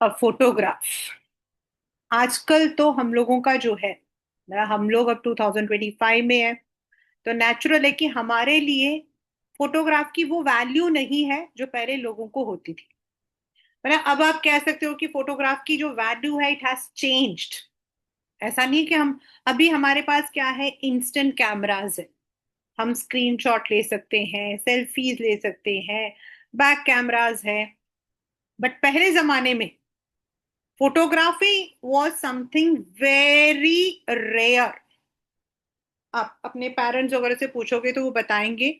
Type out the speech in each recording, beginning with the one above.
Photograph आजकल तो हम लोगों का जो है, मतलब हम लोग अब 2025 में है, तो नेचुरल है कि हमारे लिए फोटोग्राफ की वो वैल्यू नहीं है जो पहले लोगों को होती थी। मतलब अब आप कह सकते हो कि फोटोग्राफ की जो वैल्यू है इट हैज चेंज्ड। ऐसा नहीं कि हम अभी हमारे पास क्या है, इंस्टेंट कैमरास है। हम स्क्रीनशॉट ले सकते हैं, सेल्फीज ले सकते हैं, बैक कैमरास है। बट पहले जमाने में photography was something very rare. आप अपने पेरेंट्स वगैरह से पूछोगे तो वो बताएंगे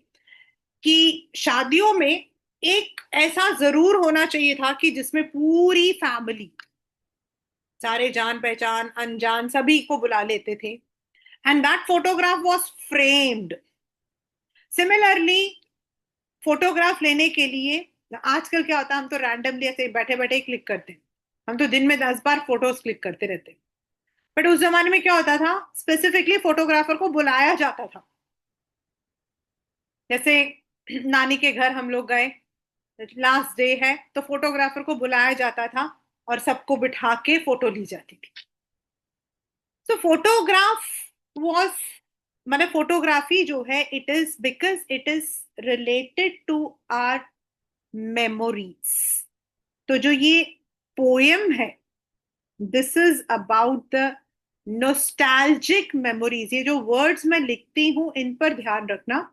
कि शादियों में एक ऐसा जरूर होना चाहिए था कि जिसमें पूरी फैमिली, सारे जान पहचान अनजान सभी को बुला लेते थे। And that photograph was framed. Similarly photograph लेने के लिए आजकल क्या होता है, हम तो रैंडमली ऐसे बैठे बैठे क्लिक करते हैं। हम तो दिन में 10 बार फोटोज क्लिक करते रहते हैं। बट उस जमाने में क्या होता था, स्पेसिफिकली फोटोग्राफर को बुलाया जाता था। जैसे नानी के घर हम लोग गए, लास्ट डे है, तो फोटोग्राफर को बुलाया जाता था और सबको बिठा के फोटो ली जाती थी। सो फोटोग्राफ वॉज, मतलब फोटोग्राफी जो है it is because it is related to our memories. तो जो ये पोयम है, this is about the nostalgic memories. ये जो वर्ड्स मैं लिखती हूं इन पर ध्यान रखना।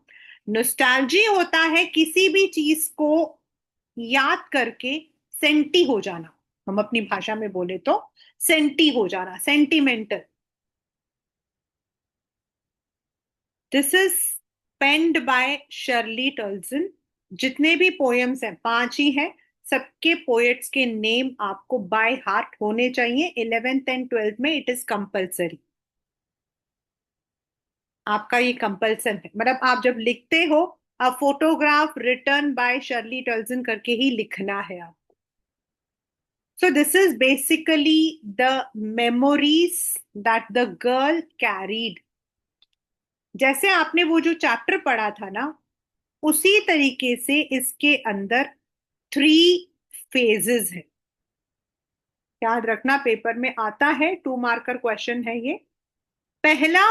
नोस्टैल्जी होता है किसी भी चीज को याद करके सेंटी हो जाना। हम अपनी भाषा में बोले तो सेंटी हो जाना, sentimental. This is penned by Shirley Toulson. जितने भी पोएम्स हैं, 5 ही हैं, सबके पोएट्स के नेम आपको बाय हार्ट होने चाहिए। 11th एंड 12th में इट इज कंपल्सरी। आपका ये कंपल्सन है, मतलब आप जब लिखते हो, a photograph written by Shirley Toulson करके ही लिखना है आप। So this is basically the memories that the girl carried. जैसे आपने वो जो चैप्टर पढ़ा था ना, उसी तरीके से इसके अंदर 3 फेजेस है। याद रखना, पेपर में आता है, 2 मार्कर क्वेश्चन है ये। पहला,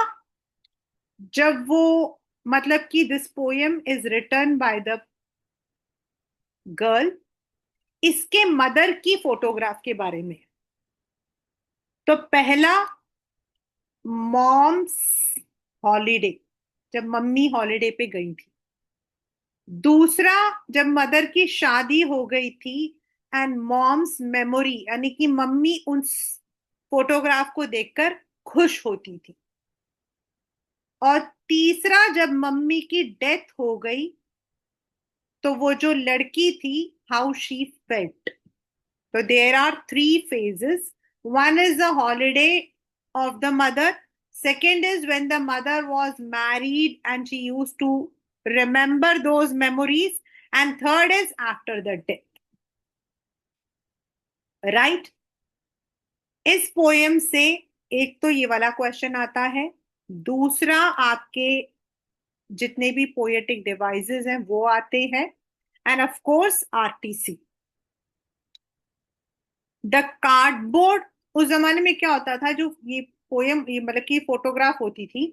जब वो, मतलब कि this poem is written by the girl, इसके मदर की फोटोग्राफ के बारे में। तो पहला, मॉम्स हॉलीडे, जब मम्मी हॉलीडे पे गई थी। दूसरा, जब मदर की शादी हो गई थी एंड मॉम्स मेमोरी, यानी कि मम्मी उन फोटोग्राफ को देखकर खुश होती थी। और तीसरा, जब मम्मी की डेथ हो गई तो वो जो लड़की थी, हाउ शी फेल्ट। तो there are 3 phases. One is the holiday of the mother. Second is when the mother was married and she used to remember those memories. And third is after the death. Right? इस poem से एक तो ये वाला question आता है। दूसरा, आपके जितने भी पोएटिक डिवाइसेस हैं वो आते हैं। And of course RTC, the cardboard. उस जमाने में क्या होता था, जो ये पोयम, ये मतलब कि फोटोग्राफ होती थी,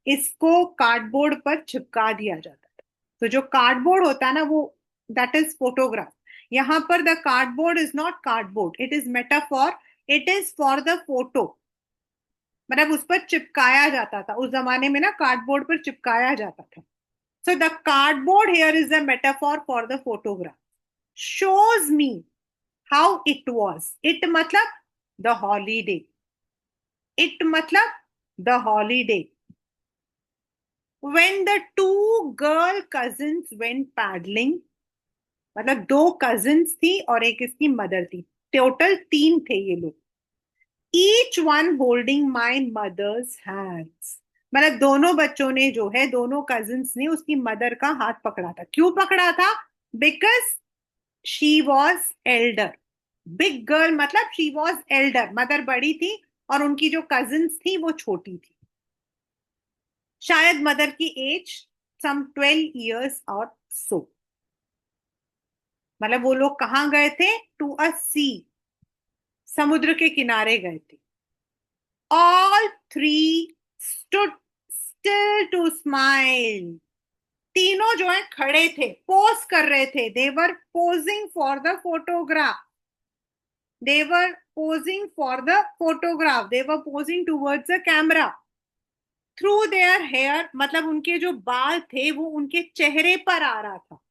इसको कार्डबोर्ड पर चिपका दिया जाता था। तो जो कार्डबोर्ड होता है ना, वो दैट इज फोटोग्राफ। यहां पर the cardboard is not cardboard, it is metaphor. It is for the photo. मतलब उस पर चिपकाया जाता था उस जमाने में ना, कार्डबोर्ड पर चिपकाया जाता था। So the cardboard here is the metaphor for the photograph. Shows me how it was. It मतलब द हॉलीडे। इट मतलब the holiday when the two girl cousins went paddling। मतलब 2 कजिन्स थी और एक इसकी मदर थी। टोटल 3 थे ये लोग। Each one holding my mother's hands. मतलब दोनों बच्चों ने जो है, दोनों कजिन्स ने उसकी मदर का हाथ पकड़ा था। क्यों पकड़ा था? Because she was Elder. Big girl मतलब शी वॉज एल्डर, मदर बड़ी थी और उनकी जो कजिन्स थी वो छोटी थी। शायद मदर की एज सम 12 years और सो। मतलब वो लोग कहाँ गए थे? To a sea. समुद्र के किनारे गए थे। All three stood still to smile. तीनों जो है खड़े थे, पोज कर रहे थे। They were posing for the photograph. They were posing for the photograph. They were posing towards the camera. Through their hair मतलब उनके जो बाल थे वो उनके चेहरे पर आ रहा था।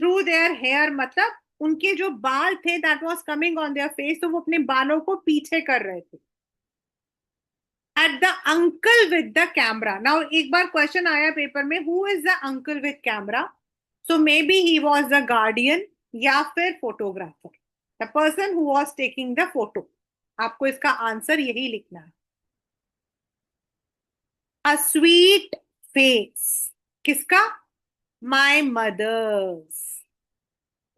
थ्रू देयर हेयर मतलब उनके जो बाल थे that was coming on their face, तो वो अपने बालों को पीछे कर रहे थे। At the uncle with the camera. Now एक बार क्वेश्चन आया पेपर में, who is the uncle with camera? So may be he was the guardian या फिर photographer, the person who was taking the photo. आपको इसका आंसर यही लिखना है। A sweet face. किसका? My mother's.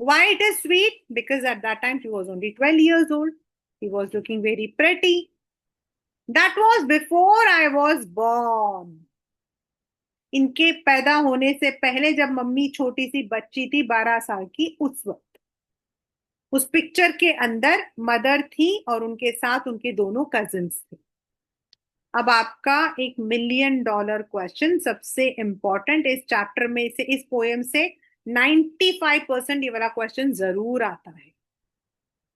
Why it is sweet? Because at that time she was only 12 years old. She was looking very pretty. That was before I was born. इनके पैदा होने से पहले जब मम्मी छोटी सी बच्ची थी 12 साल की, उस वक्त उस पिक्चर के अंदर मदर थी और उनके साथ उनके दोनों कजिन्स थे। अब आपका $1 million क्वेश्चन, सबसे इंपॉर्टेंट इस चैप्टर में से, इस पोएम से 95% ये वाला क्वेश्चन जरूर आता है।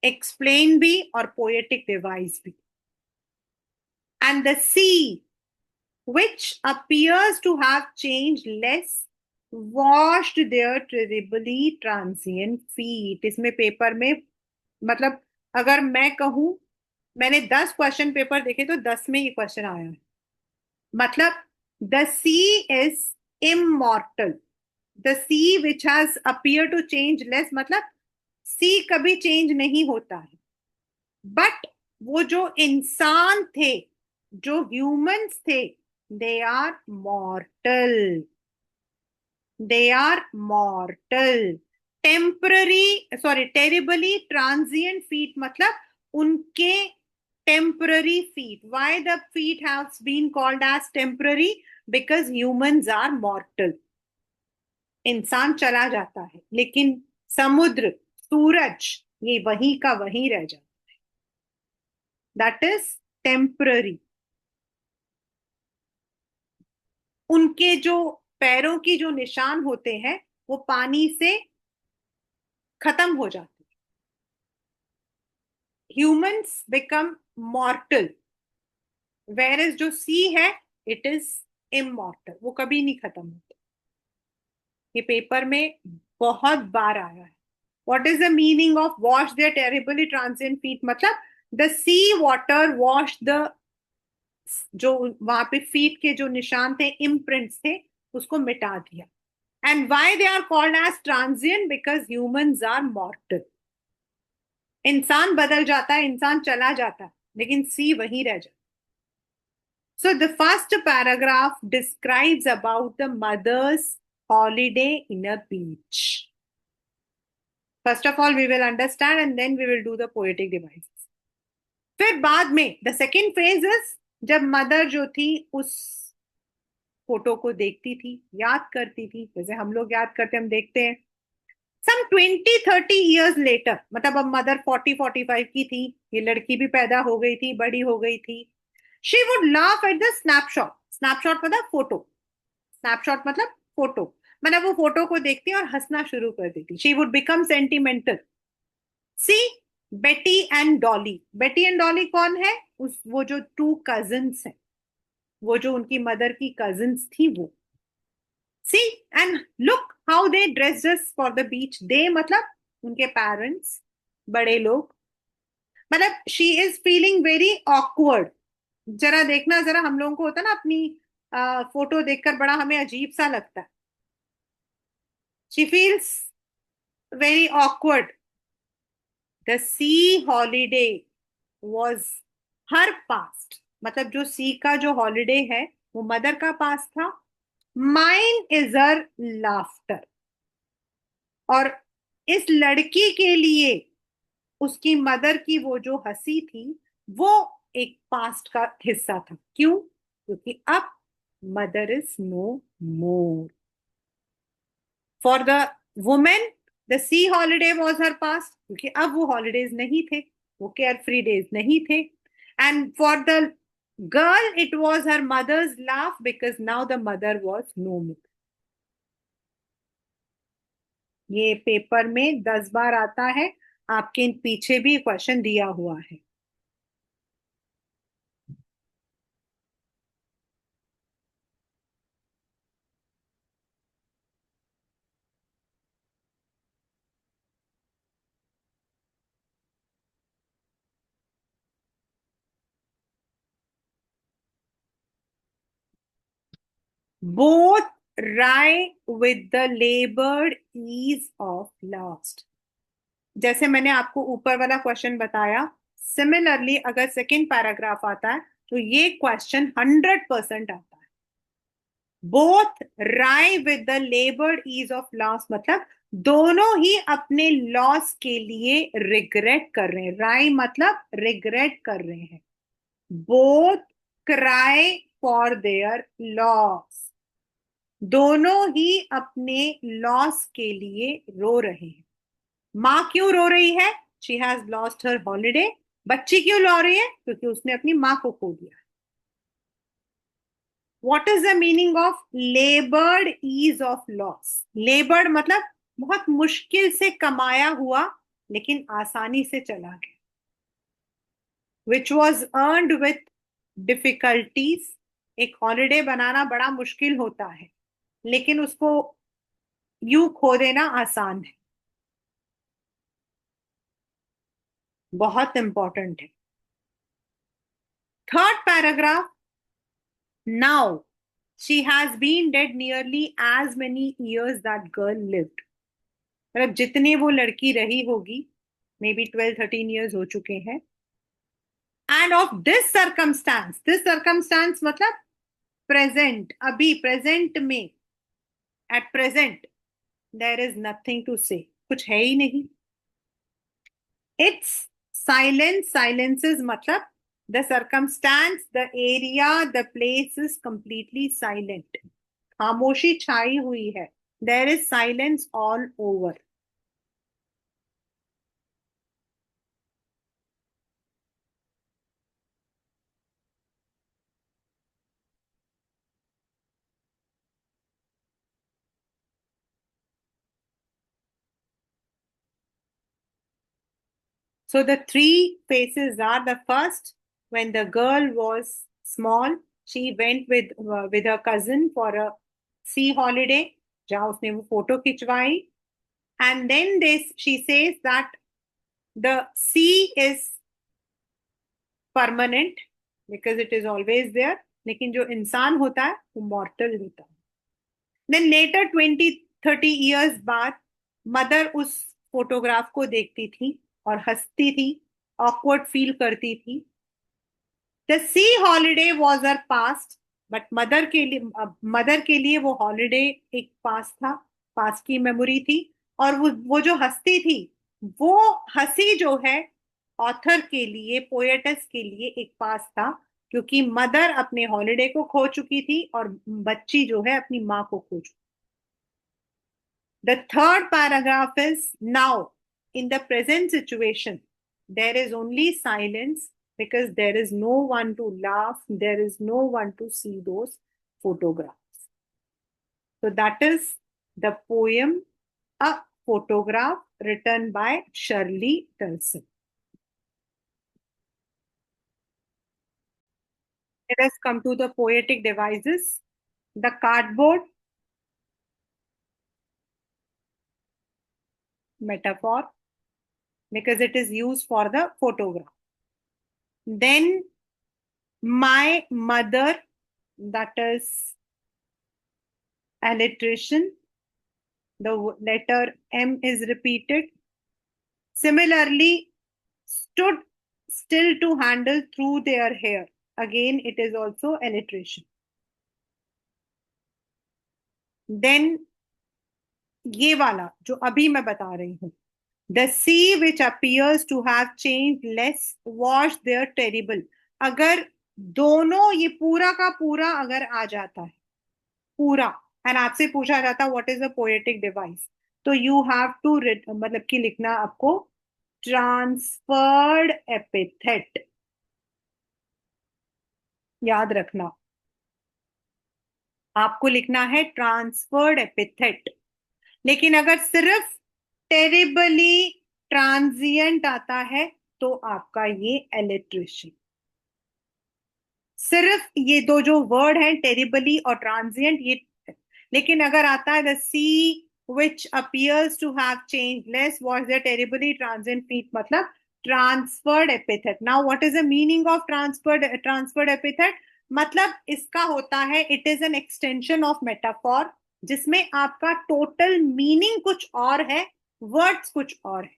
एक्सप्लेन भी और पोएटिक डिवाइस भी। And the sea which appears to have changed less washed their terribly transient feet। इसमें पेपर में मतलब अगर मैं कहूं, मैंने 10 क्वेश्चन पेपर देखे तो 10 में ये क्वेश्चन आया है। मतलब the sea is immortal. The sea which has appear to change less मतलब सी कभी चेंज नहीं होता है। बट वो जो इंसान थे, जो ह्यूमंस थे, they are mortal. They are mortal. Temporary, sorry, terribly transient feet मतलब उनके temporary feet. Why the feet have been called as temporary? Because humans are mortal. इंसान चला जाता है लेकिन समुद्र, सूरज, ये वहीं का वहीं रह जाता है। That is temporary. उनके जो पैरों की जो निशान होते हैं वो पानी से खत्म हो जाते हैं। Humans become mortal, where is जो सी है इट इज इमॉर्टल, वो कभी नहीं खत्म होता। ये पेपर में बहुत बार आया है। What is the meaning of wash their terribly transient feet? मतलब the sea water wash the, जो वहां पे फीट के जो निशान थे, इम्प्रिंट्स थे, उसको मिटा दिया। And why they are called as transient? Because humans are mortal. इंसान बदल जाता है, इंसान चला जाता है, लेकिन सी वहीं रह जाता है। So the first paragraph describes about the mother's holiday in a beach. First of all, we will understand and then we will do the poetic devices. फिर बाद में the second phase is जब मदर जो थी उस photo को देखती थी, याद करती थी, जैसे हम लोग याद करते, हम देखते हैं। सम 20-30 years लेटर, मतलब अब मदर 40-45 की थी, ये लड़की भी पैदा हो गई थी, बड़ी हो गई थी। She would laugh at the snapshot. Snapshot मतलब फोटो। स्नैपशॉट मतलब फोटो। मतलब वो फोटो को देखती और हंसना शुरू कर देती। She would become sentimental. See Betty and Dolly. बेटी एंड डॉली कौन है? उस वो जो टू कजिन्स हैं, वो जो उनकी मदर की कजिन्स थी वो। See and look how they dressed for the beach. दे मतलब उनके पेरेंट्स, बड़े लोग। मतलब she is feeling very awkward. जरा देखना, जरा हम लोगों को होता है ना अपनी फोटो देखकर बड़ा हमें अजीब सा लगता है। She feels very awkward. The sea holiday was her past. मतलब जो सी का जो हॉलीडे है वो मदर का पास्ट था। Mine is her laughter. और इस लड़की के लिए उसकी मदर की वो जो हंसी थी वो एक पास्ट का हिस्सा था। क्यों? क्योंकि अब mother is no more. For the women the sea holiday was her past, क्योंकि अब वो हॉलीडेज नहीं थे। वो केयर फ्री डेज नहीं थे. And for the girl it was her mother's laugh because now the mother was no more. ये paper में 10 बार आता है. आपके पीछे भी क्वेश्चन दिया हुआ है. Both rye with the labored ease of last. जैसे मैंने आपको ऊपर वाला क्वेश्चन बताया, सिमिलरली अगर सेकेंड पैराग्राफ आता है तो ये क्वेश्चन 100% आता है. Both wry with the laboured ease of loss मतलब दोनों ही अपने लॉस के लिए रिग्रेट कर रहे हैं. राय मतलब रिग्रेट कर रहे हैं. Both cry for their loss. दोनों ही अपने लॉस के लिए रो रहे हैं. माँ क्यों रो रही है? She has lost her holiday. बच्ची क्यों रो रही है? क्योंकि उसने अपनी माँ को खो दिया. What is the meaning of laboured ease of loss? Laboured मतलब बहुत मुश्किल से कमाया हुआ लेकिन आसानी से चला गया. Which was earned with difficulties. एक हॉलीडे बनाना बड़ा मुश्किल होता है लेकिन उसको यूं खो देना आसान है. बहुत इंपॉर्टेंट है. Third paragraph. Now she has been dead nearly as many years that girl lived. मतलब जितने वो लड़की रही होगी, मे बी 12-13 ईयर्स हो चुके हैं. एंड ऑफ दिस सर्कमस्टांस मतलब प्रेजेंट, अभी प्रेजेंट में, at present there is nothing to say. कुछ है ही नहीं. इट्स silences मतलब the circumstance, the area, the place is completely silent. खामोशी छाई हुई है. There is silence all over. So the three phases are: the first, when the girl was small, she went with her cousin for a sea holiday, जहाँ उसने वो फोटो खिंचवाई. And then this she says that the sea is permanent because it is always there. लेकिन जो इंसान होता है वो मॉर्टल होता है. देन लेटर 20-30 ईयर्स बाद मदर उस फोटोग्राफ को देखती थी और हंसती थी, ऑकवर्ड फील करती थी. The sea holiday was her past. But mother के लिए वो हॉलीडे एक पास्ट था, पास्ट की मेमोरी थी. और वो जो हंसती थी, वो हंसी जो है ऑथर के लिए, पोएटस के लिए एक पास्ट था. क्योंकि मदर अपने हॉलीडे को खो चुकी थी और बच्ची जो है अपनी माँ को खो चुकी. The third paragraph is: now, in the present situation, there is only silence because there is no one to laugh, there is no one to see those photographs. So, that is the poem A Photograph, written by Shirley Tilson. Let us come to the poetic devices. The cardboard metaphor, because it is used for the photograph. Then my mother, that is alliteration. The letter M is repeated. Similarly, stood still to handle through their hair. Again, it is also alliteration. Then ये वाला जो अभी मैं बता रही हूँ. The sea which appears to have changed less was there terrible. अगर दोनों ये पूरा का पूरा अगर आ जाता है, पूरा, एंड आपसे पूछा जाता what is a poetic device, तो यू हैव टू मतलब कि लिखना आपको ट्रांसफर्ड एपिथेट, याद रखना, आपको लिखना है ट्रांसफर्ड एपिथेट। लेकिन अगर सिर्फ टेरिबली ट्रांजिएंट आता है तो आपका ये एलिट्रेशन। सिर्फ ये दो जो वर्ड हैं, टेरिबली और ट्रांजिएंट, ये। लेकिन अगर आता है the sea which appears to have changeless was the terribly transient feet, मतलब transferred epithet. Now what is the meaning of transferred epithet? मतलब इसका होता है, it is an extension of metaphor, जिसमें आपका टोटल मीनिंग कुछ और है, वर्ड्स कुछ और है।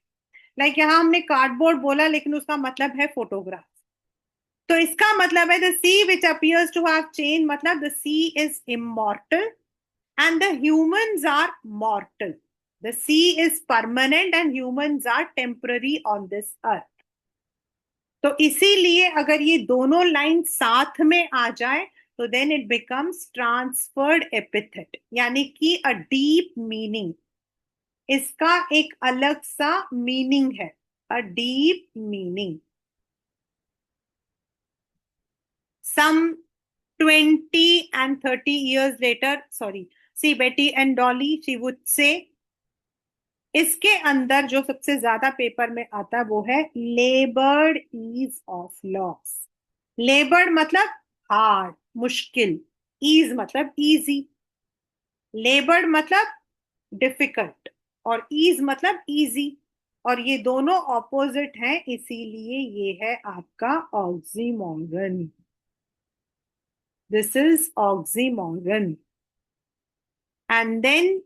लाइक यहाँ हमने कार्डबोर्ड बोला, लेकिन उसका मतलब है फोटोग्राफ। तो इसका मतलब है the sea which appears to have change, मतलब the sea is immortal and the humans are mortal. The sea is permanent and humans are temporary on this earth. तो इसीलिए अगर ये दोनों लाइन साथ में आ जाए तो then it becomes transferred epithet, यानी कि अ डीप मीनिंग। इसका एक अलग सा मीनिंग है, a deep meaning. Some 20 and 30 years later, sorry, see Betty and Dolly, she would say, इसके अंदर जो सबसे ज्यादा पेपर में आता है वो है laboured ease of loss. Laboured मतलब हार्ड, मुश्किल। ईज मतलब इजी। लेबर्ड मतलब डिफिकल्ट, और ईज मतलब इजी। और ये दोनों ऑपोजिट हैं, इसीलिए ये है आपका oxymoron. This is oxymoron. And then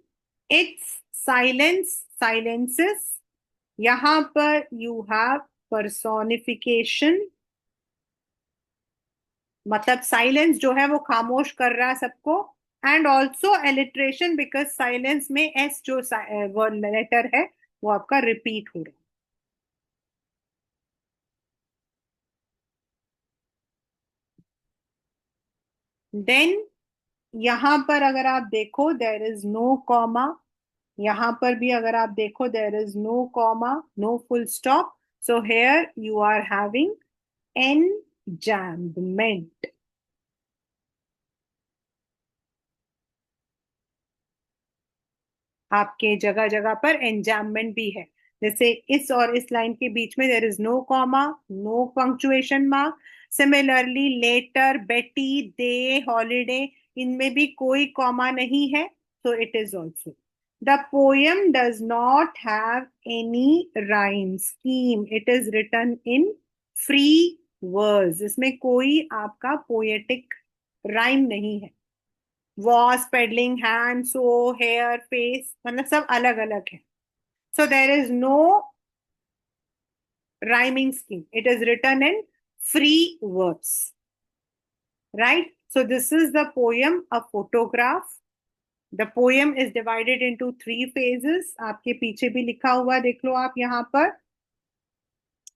its silences. यहां पर you have personification, मतलब साइलेंस जो है वो खामोश कर रहा है सबको। And also alliteration, because silence में एस जो वर्ड लेटर है वो आपका रिपीट हो रहा है। देन यहां पर अगर आप देखो देर इज नो कॉमा, यहां पर भी अगर आप देखो there is no comma, no full stop. So here you are having enjambment. आपके जगह जगह पर एनजैम्बमेंट भी है। जैसे इस और इस लाइन के बीच में there is no comma, no punctuation mark. Similarly letter, Betty, they, holiday, इनमें भी कोई कॉमा नहीं है, so it is also. The poem does not have any rhyme scheme. It is written in free verse. इसमें कोई आपका poetic rhyme नहीं है। Was, peddling, hand, so, hair, face, मतलब सब अलग अलग है। So there is no rhyming scheme. It is written in free verse. Right? So this is the poem, A Photograph. The poem is divided into three phases. आपके पीछे भी लिखा हुआ देख लो आप यहाँ पर।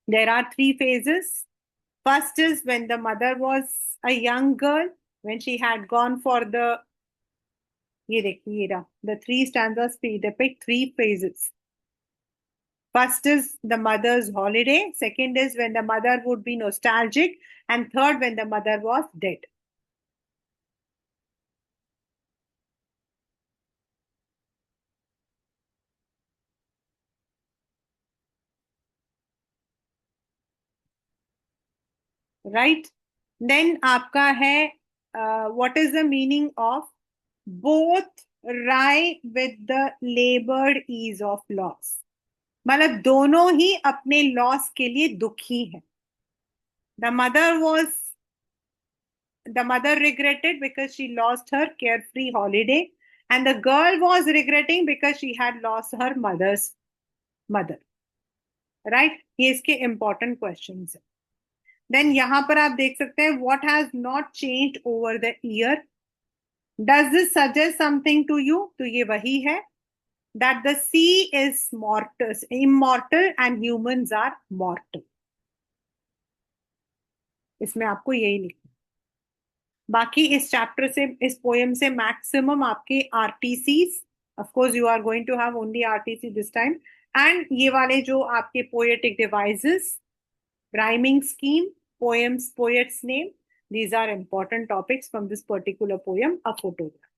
There are three phases. First is when the mother was a young girl, when she had gone for the, ये देखिए ये रहा, the three stanzas depict three phases. First is the mother's holiday. Second is when the mother would be nostalgic. And third, when the mother was dead. Right? Then आपका है what is the meaning of both rye with the labored ease of loss? मतलब दोनों ही अपने loss के लिए दुखी है। The mother was the mother regretted because she lost her carefree holiday, and the girl was regretting because she had lost her mother's mother. Right? ये इसके important question है। देन यहां पर आप देख सकते हैं what has not change over the year. Does this suggest something to you? तो ये वही है, that the sea is mortal, immortal and humans are mortal. इसमें आपको यही लिखना। बाकी इस चैप्टर से, इस पोएम से मैक्सिमम आपके RTCs, of course you are going to have only RTC this time, and ये वाले जो आपके poetic devices, rhyming scheme, poems, poet's name, these are important topics from this particular poem, A Photograph.